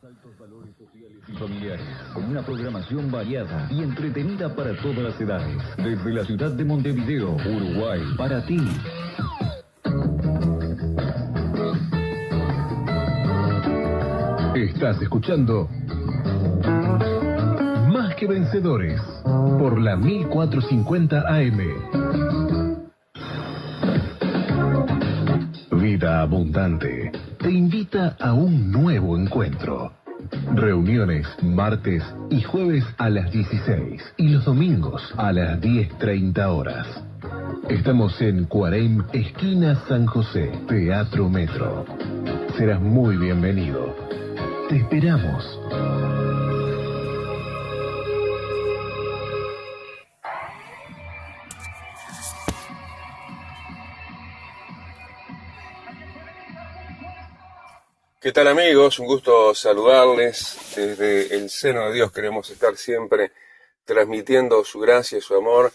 altos valores sociales y familiares, con una programación variada y entretenida para todas las edades. Desde la ciudad de Montevideo, Uruguay, para ti. Estás escuchando Más que Vencedores por la 1450 AM. Vida Abundante te invita a un nuevo encuentro. Reuniones martes y jueves a las 16 y los domingos a las 10:30 horas. Estamos en Cuarem, esquina San José, Teatro Metro. Serás muy bienvenido. Te esperamos. ¿Qué tal, amigos? Un gusto saludarles. Desde el seno de Dios queremos estar siempre transmitiendo su gracia y su amor,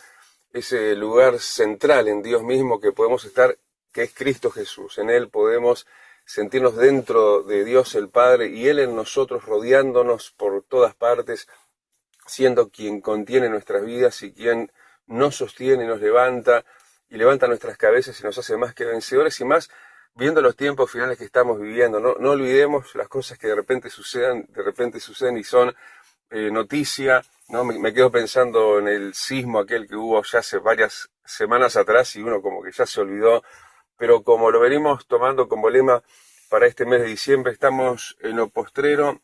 ese lugar central en Dios mismo que podemos estar, que es Cristo Jesús. En Él podemos sentirnos dentro de Dios el Padre y Él en nosotros, rodeándonos por todas partes, siendo quien contiene nuestras vidas y quien nos sostiene y nos levanta y levanta nuestras cabezas y nos hace más que vencedores y más viendo los tiempos finales que estamos viviendo. No olvidemos las cosas que de repente suceden y son noticia, ¿no? Me quedo pensando en el sismo aquel que hubo ya hace varias semanas atrás y uno como que ya se olvidó, pero como lo venimos tomando como lema para este mes de diciembre, estamos en lo postrero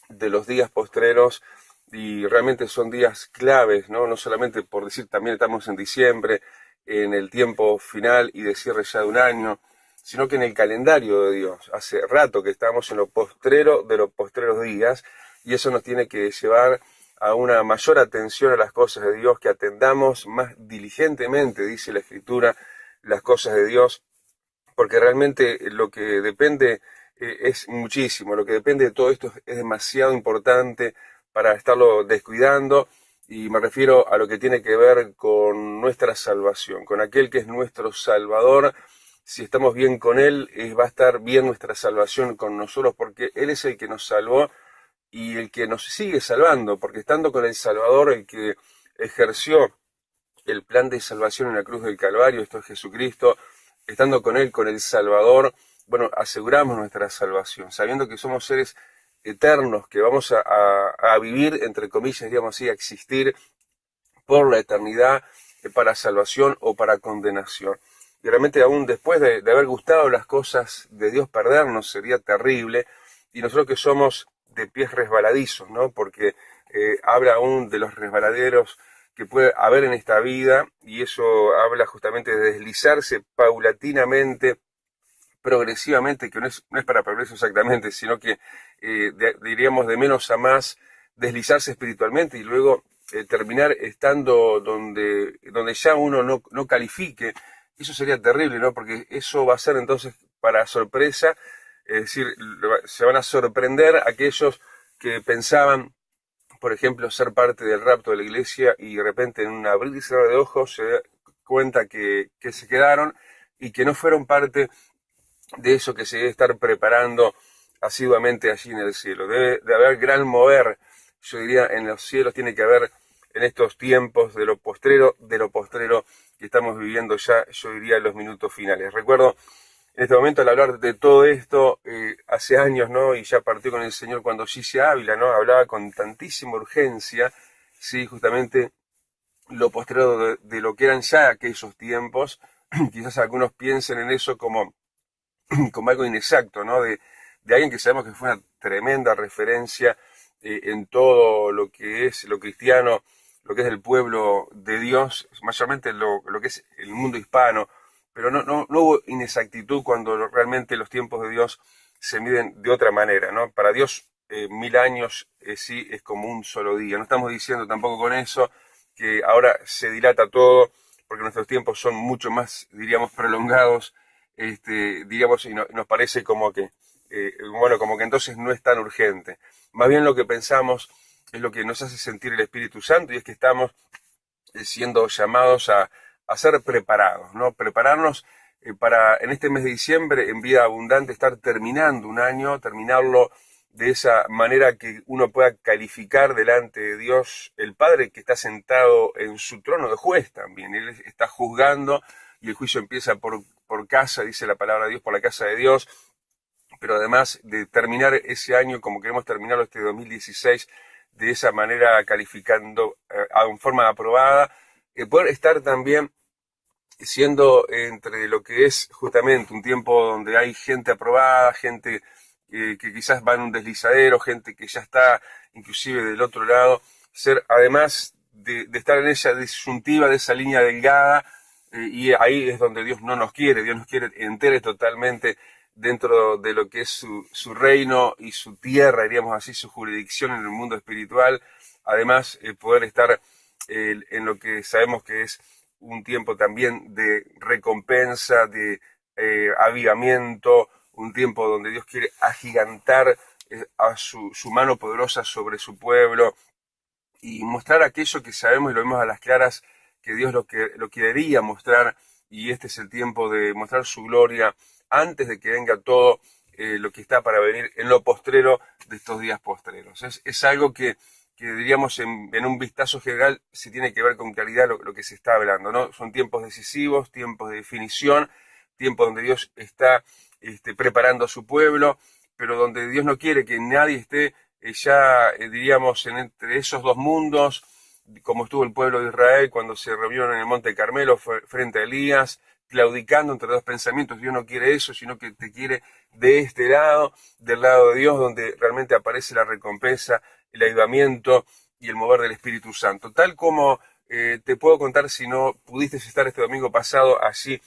de los días postreros y realmente son días claves, ¿no? No solamente por decir, también estamos en diciembre, en el tiempo final y de cierre ya de un año, sino que en el calendario de Dios. Hace rato que estamos en lo postrero de los postreros días y eso nos tiene que llevar a una mayor atención a las cosas de Dios, que atendamos más diligentemente, dice la Escritura, las cosas de Dios, porque realmente lo que depende es muchísimo, lo que depende de todo esto es demasiado importante para estarlo descuidando, y me refiero a lo que tiene que ver con nuestra salvación, con aquel que es nuestro Salvador. Si estamos bien con Él, va a estar bien nuestra salvación con nosotros, porque Él es el que nos salvó y el que nos sigue salvando, porque estando con el Salvador, el que ejerció el plan de salvación en la cruz del Calvario, esto es Jesucristo, estando con Él, con el Salvador, bueno, aseguramos nuestra salvación, sabiendo que somos seres eternos, que vamos a vivir, entre comillas, digamos así, a existir por la eternidad, para salvación o para condenación. Y realmente aún después de haber gustado las cosas de Dios, perdernos sería terrible, y nosotros que somos de pies resbaladizos, ¿no? Porque habla aún de los resbaladeros que puede haber en esta vida, y eso habla justamente de deslizarse paulatinamente, progresivamente, que no es para progreso exactamente, sino que diríamos de menos a más, deslizarse espiritualmente y luego terminar estando donde ya uno no califique. Eso sería terrible, ¿no? Porque eso va a ser entonces para sorpresa, es decir, se van a sorprender aquellos que pensaban, por ejemplo, ser parte del rapto de la iglesia y de repente en un abrir y cerrar de ojos se da cuenta que se quedaron y que no fueron parte de eso que se debe estar preparando asiduamente allí en el cielo. Debe de haber gran mover, yo diría, en los cielos, tiene que haber en estos tiempos de lo postrero que estamos viviendo ya, yo diría, en los minutos finales. Recuerdo en este momento al hablar de todo esto, hace años, ¿no? Y ya partió con el Señor cuando Gise Ávila, ¿no? Hablaba con tantísima urgencia, sí, justamente lo postrero de lo que eran ya aquellos tiempos. Quizás algunos piensen en eso como algo inexacto, ¿no? De alguien que sabemos que fue una tremenda referencia en todo lo que es lo cristiano, lo que es el pueblo de Dios, mayormente lo que es el mundo hispano, pero no hubo inexactitud cuando realmente los tiempos de Dios se miden de otra manera, ¿no? Para Dios 1000 años sí es como un solo día. No estamos diciendo tampoco con eso que ahora se dilata todo, porque nuestros tiempos son mucho más, diríamos, prolongados, diríamos, y nos parece como que, como que entonces no es tan urgente. Más bien lo que pensamos es lo que nos hace sentir el Espíritu Santo, y es que estamos siendo llamados a ser preparados, ¿no? Prepararnos para en este mes de diciembre, en Vida Abundante, estar terminando un año, terminarlo de esa manera que uno pueda calificar delante de Dios el Padre, que está sentado en su trono de juez también. Él está juzgando y el juicio empieza por casa, dice la palabra de Dios, por la casa de Dios. Pero además de terminar ese año como queremos terminarlo este 2016, de esa manera calificando en forma aprobada, poder estar también siendo entre lo que es justamente un tiempo donde hay gente aprobada, gente que quizás va en un deslizadero, gente que ya está inclusive del otro lado, ser además de estar en esa disyuntiva, de esa línea delgada, y ahí es donde Dios no nos quiere. Dios nos quiere enteros totalmente dentro de lo que es su reino y su tierra, diríamos así, su jurisdicción en el mundo espiritual. Además, poder estar en lo que sabemos que es un tiempo también de recompensa, de avivamiento, un tiempo donde Dios quiere agigantar a su mano poderosa sobre su pueblo y mostrar aquello que sabemos y lo vemos a las claras, que Dios lo quería mostrar, y este es el tiempo de mostrar su gloria antes de que venga todo lo que está para venir en lo postrero de estos días postreros. Es algo que diríamos en un vistazo general se tiene que ver con claridad lo que se está hablando, ¿no? Son tiempos decisivos, tiempos de definición, tiempos donde Dios está preparando a su pueblo, pero donde Dios no quiere que nadie esté diríamos, entre esos dos mundos, como estuvo el pueblo de Israel cuando se reunieron en el Monte Carmelo frente a Elías, claudicando entre dos pensamientos. Dios no quiere eso, sino que te quiere de este lado, del lado de Dios, donde realmente aparece la recompensa, el avivamiento y el mover del Espíritu Santo. Tal como te puedo contar, si no pudiste estar este domingo pasado allí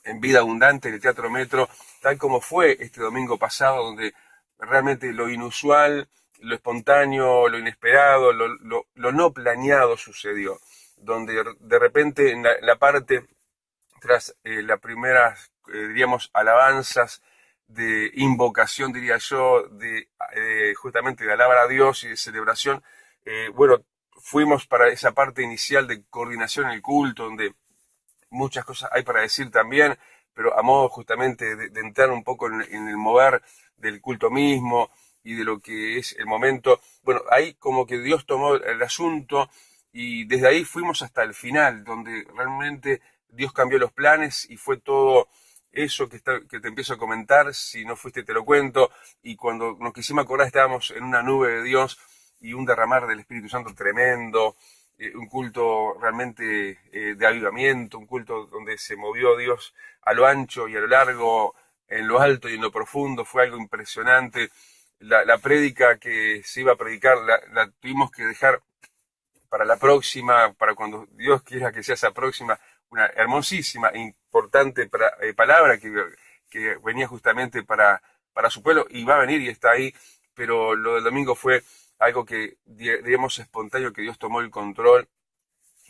en Vida Abundante, en el Teatro Metro, tal como fue este domingo pasado, donde realmente lo inusual, lo espontáneo, lo inesperado, lo no planeado sucedió, donde de repente en la parte tras las primeras, diríamos, alabanzas de invocación, diría yo, justamente de alabar a Dios y de celebración, bueno, fuimos para esa parte inicial de coordinación en el culto, donde muchas cosas hay para decir también, pero a modo justamente de entrar un poco en el mover del culto mismo y de lo que es el momento. Bueno, ahí como que Dios tomó el asunto y desde ahí fuimos hasta el final, donde realmente Dios cambió los planes y fue todo eso que te empiezo a comentar. Si no fuiste te lo cuento. Y cuando nos quisimos acordar estábamos en una nube de Dios y un derramar del Espíritu Santo tremendo, un culto realmente de avivamiento, un culto donde se movió Dios a lo ancho y a lo largo, en lo alto y en lo profundo. Fue algo impresionante. La prédica que se iba a predicar la tuvimos que dejar para la próxima, para cuando Dios quiera que sea esa próxima. Una hermosísima e importante palabra que venía justamente para su pueblo y va a venir y está ahí, pero lo del domingo fue algo que, diríamos, espontáneo, que Dios tomó el control.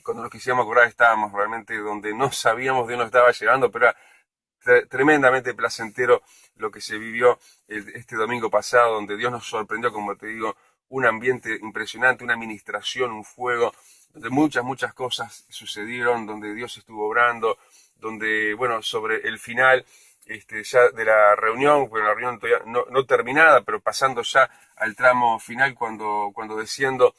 Cuando nos quisiéramos acordar estábamos realmente donde no sabíamos de dónde nos estaba llegando, pero era tremendamente placentero lo que se vivió este domingo pasado, donde Dios nos sorprendió, como te digo, un ambiente impresionante, una administración, un fuego, donde muchas cosas sucedieron, donde Dios estuvo obrando, donde, bueno, sobre el final ya de la reunión, bueno, la reunión todavía no terminada, pero pasando ya al tramo final, cuando desciendo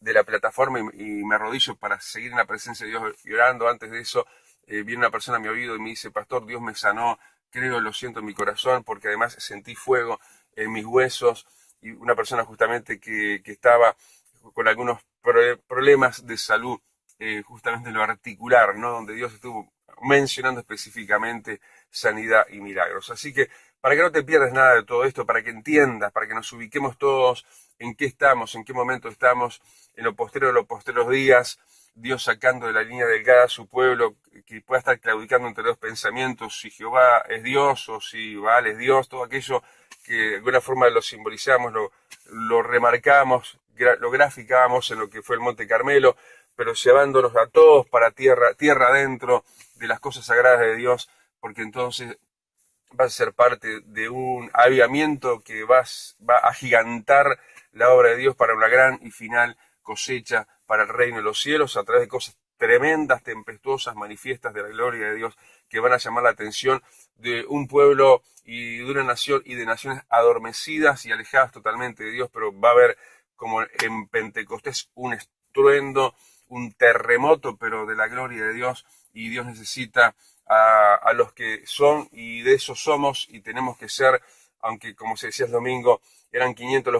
de la plataforma y me arrodillo para seguir en la presencia de Dios llorando. Antes de eso, viene una persona a mi oído y me dice: pastor, Dios me sanó, creo, lo siento en mi corazón, porque además sentí fuego en mis huesos. Y una persona justamente que estaba con algunos problemas de salud, justamente en lo articular, ¿no? Donde Dios estuvo mencionando específicamente sanidad y milagros. Así que, para que no te pierdas nada de todo esto, para que entiendas, para que nos ubiquemos todos en qué estamos, en qué momento estamos, en lo postrero de los postreros días, Dios sacando de la línea delgada a su pueblo, que pueda estar claudicando entre dos pensamientos, si Jehová es Dios o si Baal es Dios, todo aquello que de alguna forma lo simbolizamos, lo remarcamos, lo graficamos en lo que fue el Monte Carmelo, pero llevándonos a todos para tierra adentro de las cosas sagradas de Dios, porque entonces va a ser parte de un avivamiento que va a agigantar la obra de Dios para una gran y final cosecha para el reino de los cielos, a través de cosas tremendas, tempestuosas, manifiestas de la gloria de Dios que van a llamar la atención de un pueblo y de una nación y de naciones adormecidas y alejadas totalmente de Dios, pero va a haber como en Pentecostés un estruendo, un terremoto, pero de la gloria de Dios, y Dios necesita a los que son, y de esos somos y tenemos que ser, aunque como se decía el domingo, eran 500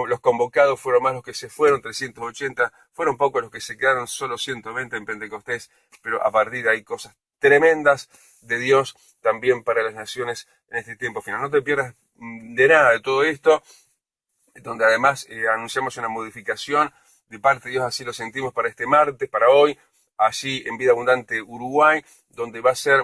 los convocados, fueron más los que se fueron, 380, fueron pocos los que se quedaron, solo 120 en Pentecostés, pero a partir de ahí cosas tremendas de Dios también para las naciones en este tiempo final. No te pierdas de nada de todo esto, donde además anunciamos una modificación de parte de Dios, así lo sentimos para este martes, para hoy, allí en Vida Abundante Uruguay, donde va a ser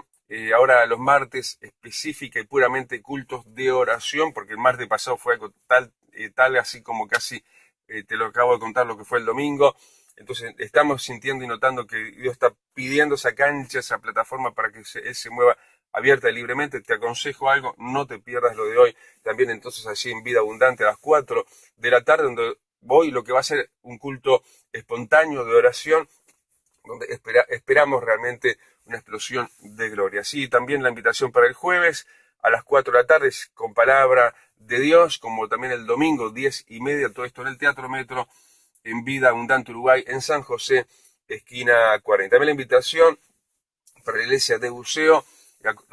ahora los martes específica y puramente cultos de oración, porque el martes pasado fue algo tal así como casi te lo acabo de contar lo que fue el domingo. Entonces estamos sintiendo y notando que Dios está pidiendo esa cancha, esa plataforma para que Él se mueva abierta y libremente. Te aconsejo algo, no te pierdas lo de hoy. También entonces allí en Vida Abundante a las 4 de la tarde, donde voy lo que va a ser un culto espontáneo de oración, donde esperamos realmente una explosión de gloria. Así también la invitación para el jueves a las 4 de la tarde con palabra de Dios, como también el domingo 10:30, todo esto en el Teatro Metro, en Vida Abundante Uruguay, en San José, esquina 40. También la invitación para la iglesia de Buceo.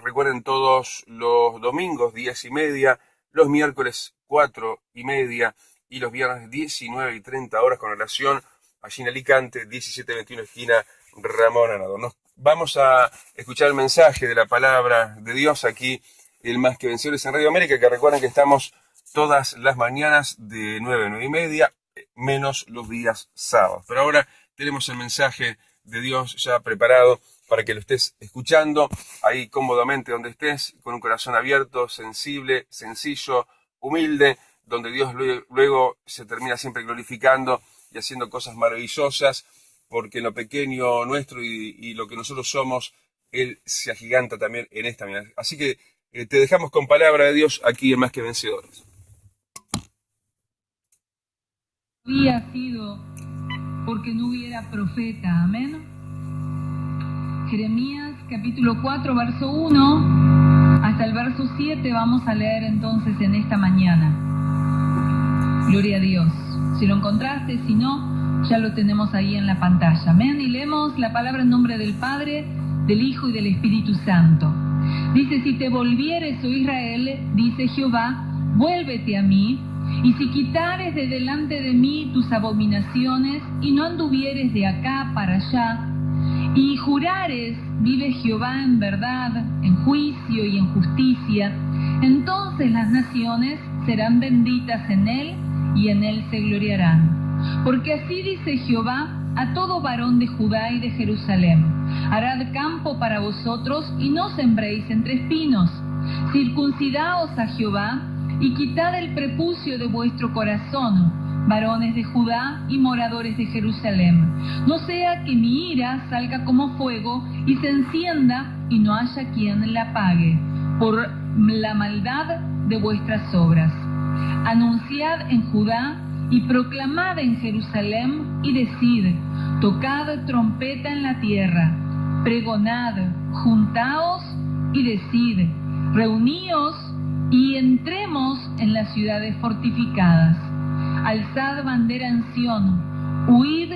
Recuerden, todos los domingos 10:30, los miércoles 4:30 y los viernes 19:30 con oración allí en Alicante, 1721 esquina Ramón Anado. Nos vamos a escuchar el mensaje de la palabra de Dios aquí, el Más que Vencedores en Radio América, que recuerden que estamos todas las mañanas de 9 a 9:30, menos los días sábados. Pero ahora tenemos el mensaje de Dios ya preparado para que lo estés escuchando ahí cómodamente donde estés, con un corazón abierto, sensible, sencillo, humilde, donde Dios luego se termina siempre glorificando y haciendo cosas maravillosas, porque en lo pequeño nuestro y lo que nosotros somos, Él se agiganta también en esta vida. Así que te dejamos con palabra de Dios aquí en Más que Vencedores. Había sido porque no hubiera profeta, amén. Jeremías capítulo 4, verso 1 hasta el verso 7 vamos a leer entonces en esta mañana. Gloria a Dios. Si lo encontraste, si no, ya lo tenemos ahí en la pantalla. Amén. Y leemos la palabra en nombre del Padre, del Hijo y del Espíritu Santo. Dice: si te volvieres, oh Israel, dice Jehová, vuélvete a mí, y si quitares de delante de mí tus abominaciones, y no anduvieres de acá para allá, y jurares, vive Jehová en verdad, en juicio y en justicia, entonces las naciones serán benditas en él, y en él se gloriarán. Porque así dice Jehová a todo varón de Judá y de Jerusalén: harad campo para vosotros, y no sembréis entre espinos. Circuncidaos a Jehová, y quitad el prepucio de vuestro corazón, varones de Judá y moradores de Jerusalén. No sea que mi ira salga como fuego, y se encienda, y no haya quien la apague, por la maldad de vuestras obras. Anunciad en Judá, y proclamad en Jerusalén, y decid: tocad trompeta en la tierra, pregonad, juntaos y decid: reuníos y entremos en las ciudades fortificadas. Alzad bandera en Sión, huid,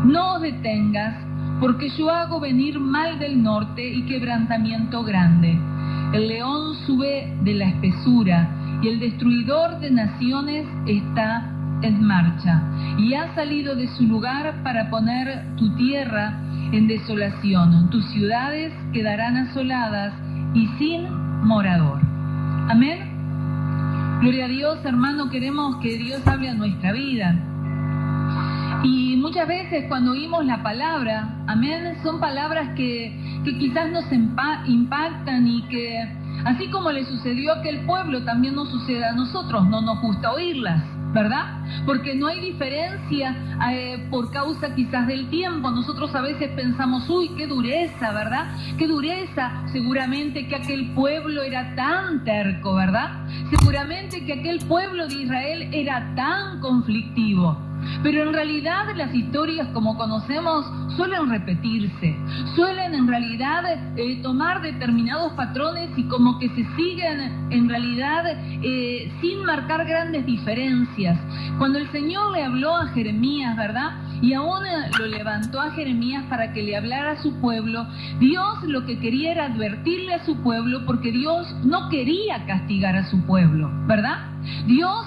no os detengas, porque yo hago venir mal del norte y quebrantamiento grande. El león sube de la espesura, y el destruidor de naciones está en marcha, y ha salido de su lugar para poner tu tierra en desolación. Tus ciudades quedarán asoladas y sin morador. Amén. Gloria a Dios, hermano, queremos que Dios hable a nuestra vida. Y muchas veces cuando oímos la palabra, amén, son palabras que quizás nos impactan, y que así como le sucedió a aquel pueblo, también nos sucede a nosotros. No nos gusta oírlas, ¿verdad? Porque no hay diferencia por causa quizás del tiempo. Nosotros a veces pensamos: uy, qué dureza, ¿verdad? Qué dureza. Seguramente que aquel pueblo era tan terco, ¿verdad? Seguramente que aquel pueblo de Israel era tan conflictivo. Pero en realidad las historias, como conocemos, suelen repetirse, suelen en realidad tomar determinados patrones y como que se siguen en realidad sin marcar grandes diferencias. Cuando el Señor le habló a Jeremías, ¿verdad? Y aún lo levantó a Jeremías para que le hablara a su pueblo, Dios lo que quería era advertirle a su pueblo, porque Dios no quería castigar a su pueblo, ¿verdad? Dios,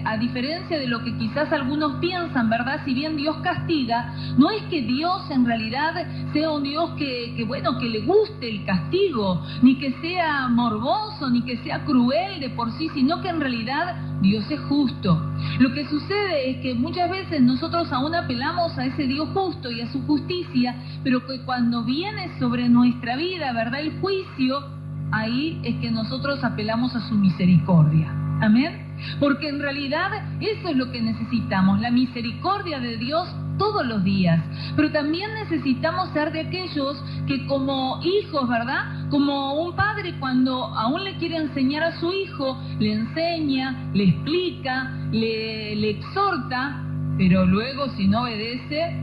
a diferencia de lo que quizás algunos piensan, ¿verdad? Si bien Dios castiga, no es que Dios en realidad sea un Dios que le guste el castigo, ni que sea morboso, ni que sea cruel de por sí, sino que en realidad Dios es justo. Lo que sucede es que muchas veces nosotros aún apelamos a ese Dios justo y a su justicia, pero que cuando viene sobre nuestra vida, ¿verdad?, el juicio, ahí es que nosotros apelamos a su misericordia. Amén. Porque en realidad eso es lo que necesitamos, la misericordia de Dios todos los días. Pero también necesitamos ser de aquellos que como hijos, ¿verdad? Como un padre cuando aún le quiere enseñar a su hijo, le enseña, le explica, le exhorta, pero luego si no obedece,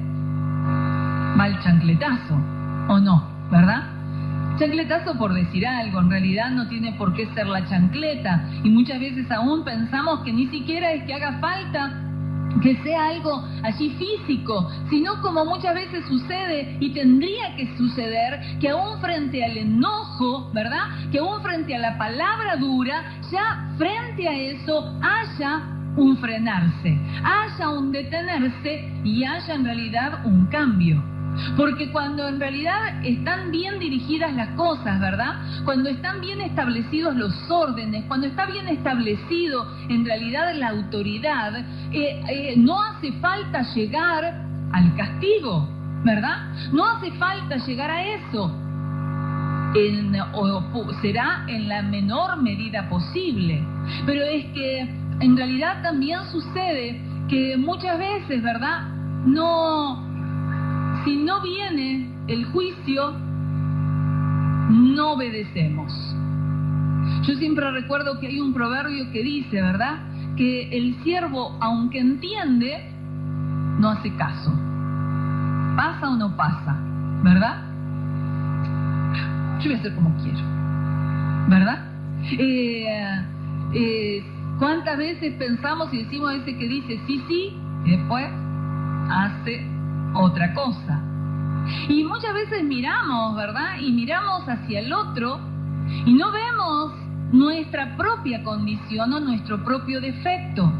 va el chancletazo, ¿o no? ¿Verdad? Chancletazo por decir algo, en realidad no tiene por qué ser la chancleta, y muchas veces aún pensamos que ni siquiera es que haga falta que sea algo allí físico, sino como muchas veces sucede y tendría que suceder, que aún frente al enojo, ¿verdad?, que aún frente a la palabra dura, ya frente a eso haya un frenarse, haya un detenerse y haya en realidad un cambio. Porque cuando en realidad están bien dirigidas las cosas, ¿verdad?, cuando están bien establecidos los órdenes, cuando está bien establecido en realidad la autoridad, no hace falta llegar al castigo, ¿verdad? No hace falta llegar a eso. Será en la menor medida posible. Pero es que en realidad también sucede que muchas veces, ¿verdad?, si no viene el juicio, no obedecemos. Yo siempre recuerdo que hay un proverbio que dice, ¿verdad?, que el siervo, aunque entiende, no hace caso. ¿Pasa o no pasa? ¿Verdad? Yo voy a hacer como quiero. ¿Verdad? ¿Cuántas veces pensamos y decimos ese que dice sí, sí, y después hace otra cosa? Y muchas veces miramos, ¿verdad?, y miramos hacia el otro y no vemos nuestra propia condición o nuestro propio defecto.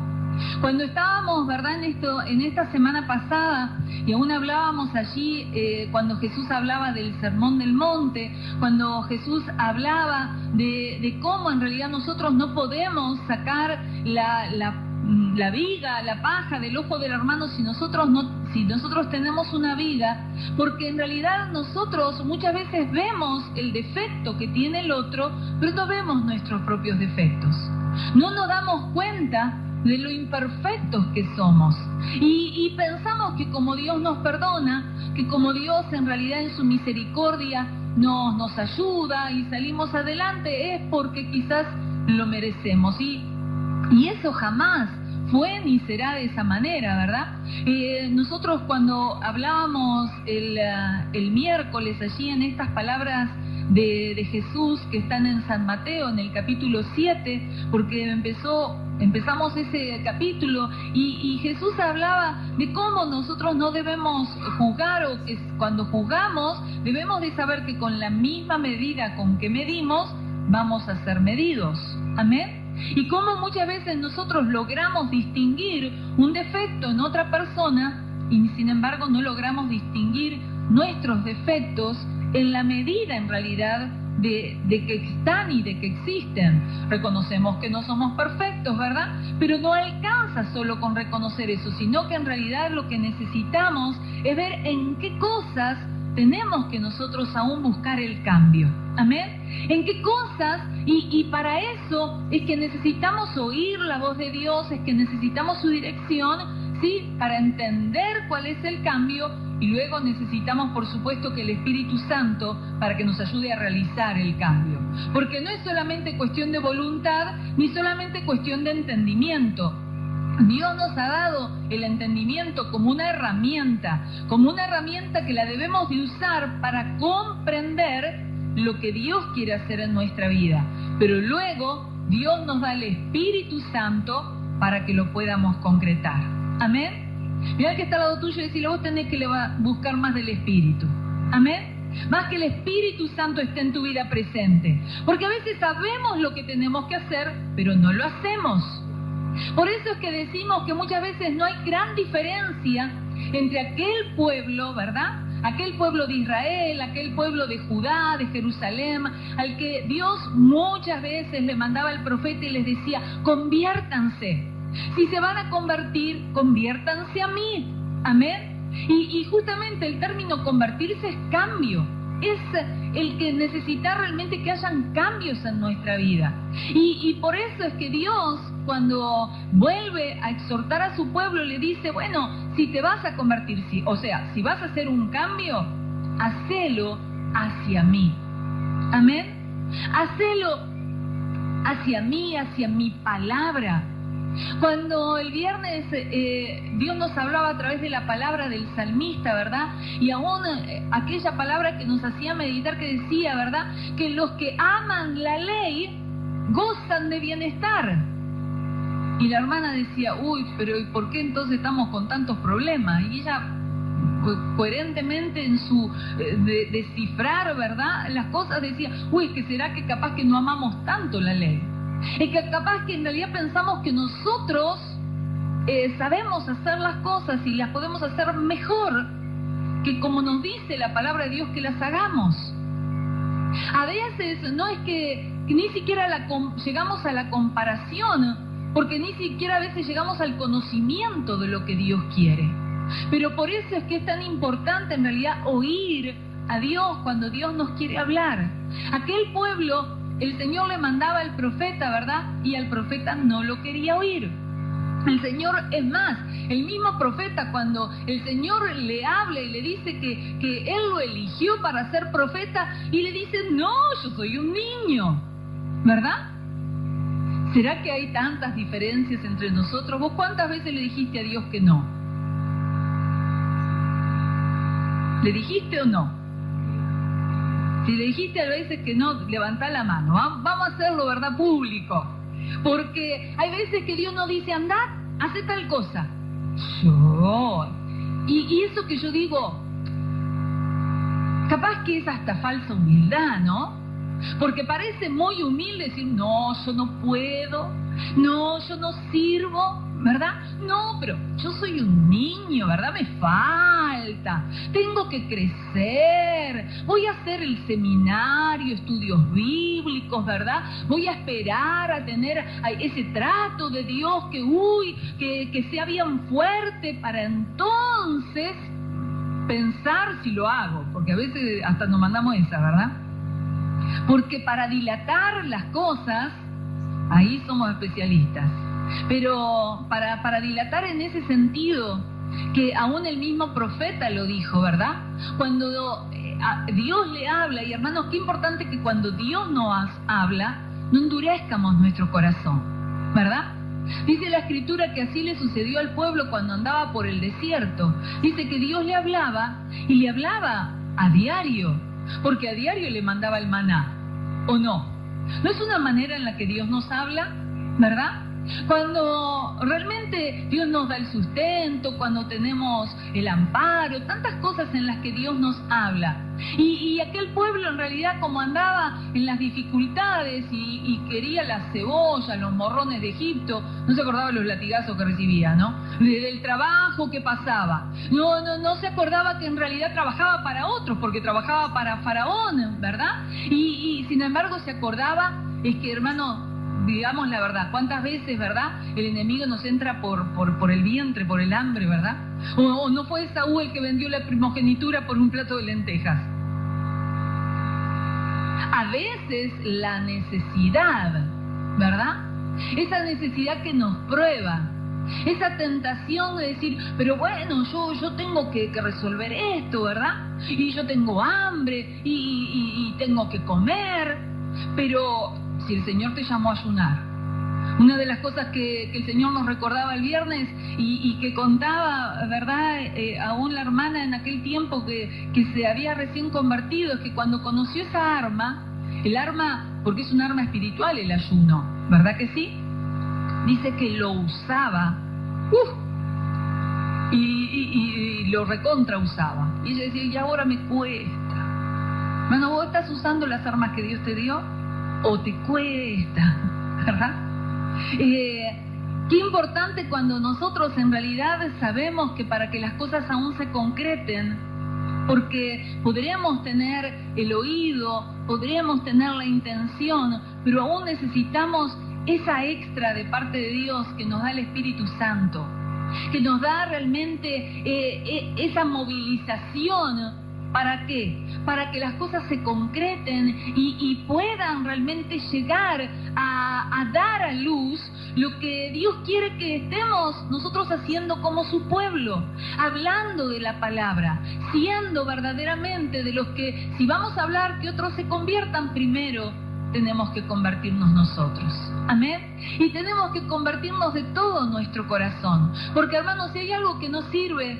Cuando estábamos, ¿verdad?, en esta semana pasada, y aún hablábamos allí, cuando Jesús hablaba del Sermón del Monte, cuando Jesús hablaba de cómo en realidad nosotros no podemos sacar la viga, la paja del ojo del hermano si nosotros tenemos una viga, porque en realidad nosotros muchas veces vemos el defecto que tiene el otro, pero no vemos nuestros propios defectos. No nos damos cuenta de lo imperfectos que somos y pensamos que como Dios nos perdona, que como Dios en realidad en su misericordia nos ayuda y salimos adelante, es porque quizás lo merecemos, y eso jamás fue ni será de esa manera, ¿verdad? Nosotros cuando hablábamos el miércoles allí en estas palabras de Jesús que están en San Mateo en el capítulo 7, porque empezamos ese capítulo y Jesús hablaba de cómo nosotros no debemos juzgar, o que cuando juzgamos debemos de saber que con la misma medida con que medimos vamos a ser medidos. Amén. Y cómo muchas veces nosotros logramos distinguir un defecto en otra persona y sin embargo no logramos distinguir nuestros defectos en la medida en realidad de que están y de que existen. Reconocemos que no somos perfectos, ¿verdad? Pero no alcanza solo con reconocer eso, sino que en realidad lo que necesitamos es ver en qué cosas tenemos que nosotros aún buscar el cambio. Amén. ¿En qué cosas? Y para eso es que necesitamos oír la voz de Dios, es que necesitamos su dirección, ¿sí?, para entender cuál es el cambio, y luego necesitamos, por supuesto, que el Espíritu Santo para que nos ayude a realizar el cambio. Porque no es solamente cuestión de voluntad, ni solamente cuestión de entendimiento. Dios nos ha dado el entendimiento como una herramienta que la debemos de usar para comprender lo que Dios quiere hacer en nuestra vida. Pero luego Dios nos da el Espíritu Santo para que lo podamos concretar. Amén. Mira el que está al lado tuyo y decirle, vos tenés que buscar más del Espíritu. Amén. Más que el Espíritu Santo esté en tu vida presente. Porque a veces sabemos lo que tenemos que hacer, pero no lo hacemos. Por eso es que decimos que muchas veces no hay gran diferencia entre aquel pueblo, ¿verdad? Aquel pueblo de Israel, aquel pueblo de Judá, de Jerusalén, al que Dios muchas veces le mandaba el profeta y les decía, conviértanse. Si se van a convertir, conviértanse a mí. Amén. Y justamente el término convertirse es cambio. Es el que necesita realmente que hayan cambios en nuestra vida. Y por eso es que Dios, cuando vuelve a exhortar a su pueblo, le dice, bueno, si te vas a convertir, si vas a hacer un cambio, hacelo hacia mí. Amén. Hacelo hacia mí, hacia mi palabra. Cuando el viernes Dios nos hablaba a través de la palabra del salmista, ¿verdad? Y aún aquella palabra que nos hacía meditar, que decía, ¿verdad? Que los que aman la ley gozan de bienestar. Y la hermana decía, uy, pero ¿y por qué entonces estamos con tantos problemas? Y ella, coherentemente en su descifrar, ¿verdad?, las cosas, decía, uy, ¿que será que capaz que no amamos tanto la ley? Es que capaz que en realidad pensamos que nosotros sabemos hacer las cosas y las podemos hacer mejor que como nos dice la palabra de Dios que las hagamos. A veces no es que ni siquiera llegamos a la comparación, porque ni siquiera a veces llegamos al conocimiento de lo que Dios quiere. Pero por eso es que es tan importante en realidad oír a Dios cuando Dios nos quiere hablar. Aquel pueblo, el Señor le mandaba al profeta, ¿verdad? Y al profeta no lo quería oír. El Señor, es más, el mismo profeta, cuando el Señor le habla y le dice que Él lo eligió para ser profeta, y le dice, no, yo soy un niño, ¿verdad? ¿Será que hay tantas diferencias entre nosotros? ¿Vos cuántas veces le dijiste a Dios que no? ¿Le dijiste o no? Si le dijiste a veces que no, levantá la mano. Vamos a hacerlo, ¿verdad? Público. Porque hay veces que Dios nos dice, andá, hace tal cosa. Y eso que yo digo, capaz que es hasta falsa humildad, ¿no? Porque parece muy humilde decir, no, yo no puedo, no, yo no sirvo, ¿verdad? No, pero yo soy un niño, ¿verdad? Me falta, tengo que crecer, voy a hacer el seminario, estudios bíblicos, ¿verdad? Voy a esperar a tener ese trato de Dios que sea bien fuerte para entonces pensar si lo hago, porque a veces hasta nos mandamos esa, ¿verdad? Porque para dilatar las cosas, ahí somos especialistas. Pero para dilatar en ese sentido, que aún el mismo profeta lo dijo, ¿verdad? Cuando Dios le habla, y hermanos, qué importante que cuando Dios nos habla, no endurezcamos nuestro corazón, ¿verdad? Dice la Escritura que así le sucedió al pueblo cuando andaba por el desierto. Dice que Dios le hablaba, y le hablaba a diario, porque a diario le mandaba el maná, ¿o no? ¿No es una manera en la que Dios nos habla, verdad? Cuando realmente Dios nos da el sustento, cuando tenemos el amparo, tantas cosas en las que Dios nos habla. Y aquel pueblo en realidad, como andaba en las dificultades y quería la cebolla, los morrones de Egipto, no se acordaba de los latigazos que recibía, ¿no? Del trabajo que pasaba. No se acordaba que en realidad trabajaba para otros, porque trabajaba para Faraón, ¿verdad? Y sin embargo se acordaba, es que, hermano, digamos la verdad, ¿cuántas veces, verdad, el enemigo nos entra por el vientre, por el hambre, verdad? O no fue Saúl el que vendió la primogenitura por un plato de lentejas. A veces la necesidad, ¿verdad? Esa necesidad que nos prueba, esa tentación de decir, pero bueno, yo tengo que resolver esto, ¿verdad? Y yo tengo hambre y tengo que comer, pero si el Señor te llamó a ayunar, Una de las cosas que el Señor nos recordaba el viernes y que contaba, ¿verdad? Aún la hermana en aquel tiempo que se había recién convertido, es que cuando conoció esa arma, el arma, porque es un arma espiritual el ayuno, ¿verdad que sí? Dice que lo usaba, y lo recontra usaba. Y ella decía, y ahora me cuesta. Bueno, vos estás usando las armas que Dios te dio, o te cuesta, ¿verdad? Qué importante cuando nosotros en realidad sabemos que para que las cosas aún se concreten, porque podríamos tener el oído, podríamos tener la intención, pero aún necesitamos esa extra de parte de Dios que nos da el Espíritu Santo, que nos da realmente esa movilización. ¿Para qué? Para que las cosas se concreten y puedan realmente llegar a dar a luz lo que Dios quiere que estemos nosotros haciendo como su pueblo, hablando de la palabra, siendo verdaderamente de los que, si vamos a hablar que otros se conviertan primero, tenemos que convertirnos nosotros. Amén. Y tenemos que convertirnos de todo nuestro corazón. Porque, hermanos, si hay algo que no sirve,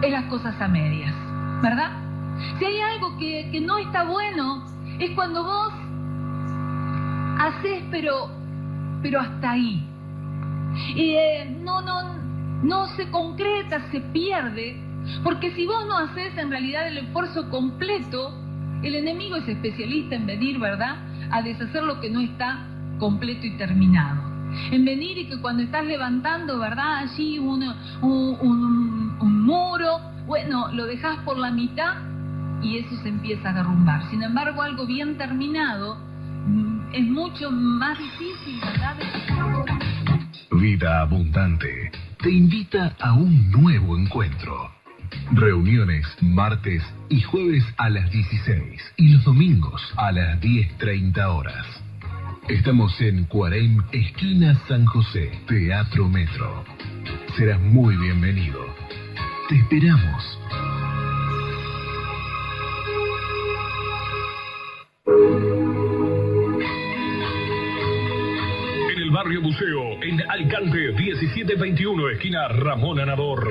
es las cosas a medias, ¿verdad? Si hay algo que no está bueno, es cuando vos haces, pero hasta ahí. Y no se concreta, se pierde. Porque si vos no haces en realidad el esfuerzo completo, el enemigo es especialista en venir, ¿verdad?, a deshacer lo que no está completo y terminado. En venir y que cuando estás levantando, ¿verdad?, allí un muro, bueno, lo dejas por la mitad y eso se empieza a derrumbar. Sin embargo, algo bien terminado es mucho más difícil, ¿verdad? Vida Abundante te invita a un nuevo encuentro. Reuniones martes y jueves a las 16 y los domingos a las 10:30 horas. Estamos en Cuarem, esquina San José, Teatro Metro. Serás muy bienvenido. Te esperamos. En el barrio Buceo, en Alicante, 1721, esquina Ramón Anador.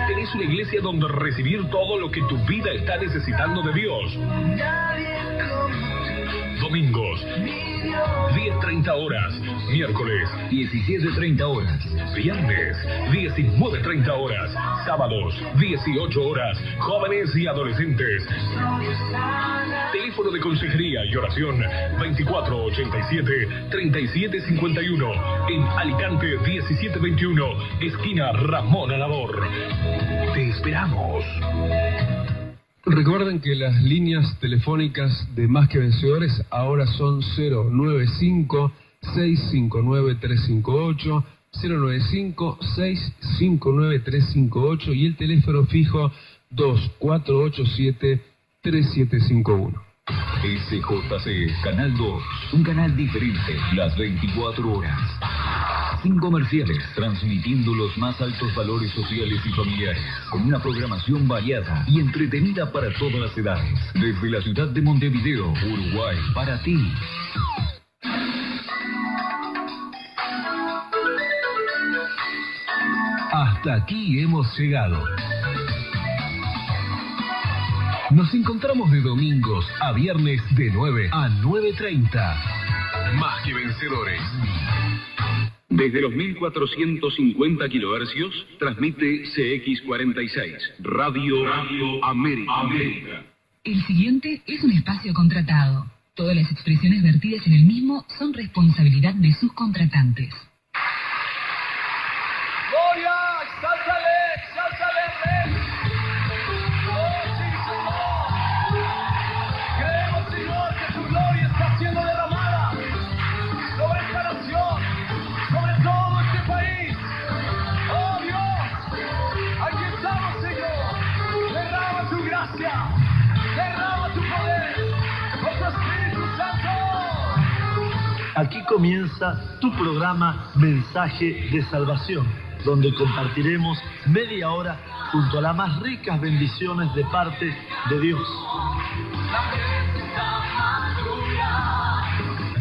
Tenés una iglesia donde recibir todo lo que tu vida está necesitando de Dios. Domingos, 10:30 horas. Miércoles, 17:30 horas. viernes, 19:30 horas. Sábados, 18 horas. Jóvenes y adolescentes. Teléfono de consejería y oración 2487-3751. En Alicante 1721, esquina Ramón Anador. Te esperamos. Recuerden que las líneas telefónicas de Más que Vencedores ahora son 095-659-358, 095-659-358 y el teléfono fijo 2487-3751. SJC, Canal 2, un canal diferente, las 24 horas. Sin comerciales, transmitiendo los más altos valores sociales y familiares, con una programación variada y entretenida para todas las edades. Desde la ciudad de Montevideo, Uruguay, para ti. Hasta aquí hemos llegado. Nos encontramos de domingos a viernes de 9 a 9:30. Más que Vencedores. Desde los 1450 kilohercios, transmite CX46, Radio América. El siguiente es un espacio contratado. Todas las expresiones vertidas en el mismo son responsabilidad de sus contratantes. ¡Gloria! ¡Sáltale! ¡Sáltale, Rey! ¡Oh, sí, Señor! Creemos, Señor, que tu gloria está siendo derramada sobre esta nación, sobre todo este país. ¡Oh, Dios! Aquí estamos, Señor. Derrama tu gracia, derrama tu poder, con tu Espíritu Santo. Aquí comienza tu programa Mensaje de Salvación, donde compartiremos media hora junto a las más ricas bendiciones de parte de Dios.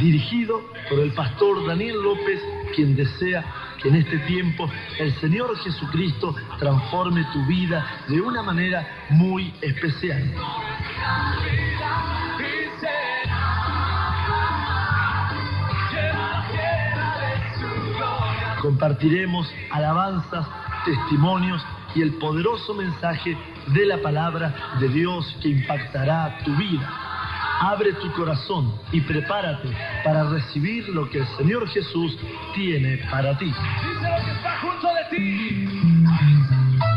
dirigido por el pastor Daniel López, quien desea que en este tiempo el Señor Jesucristo transforme tu vida de una manera muy especial. Compartiremos alabanzas, testimonios y el poderoso mensaje de la palabra de Dios que impactará tu vida. Abre tu corazón y prepárate para recibir lo que el Señor Jesús tiene para ti. Dice lo que está junto de ti.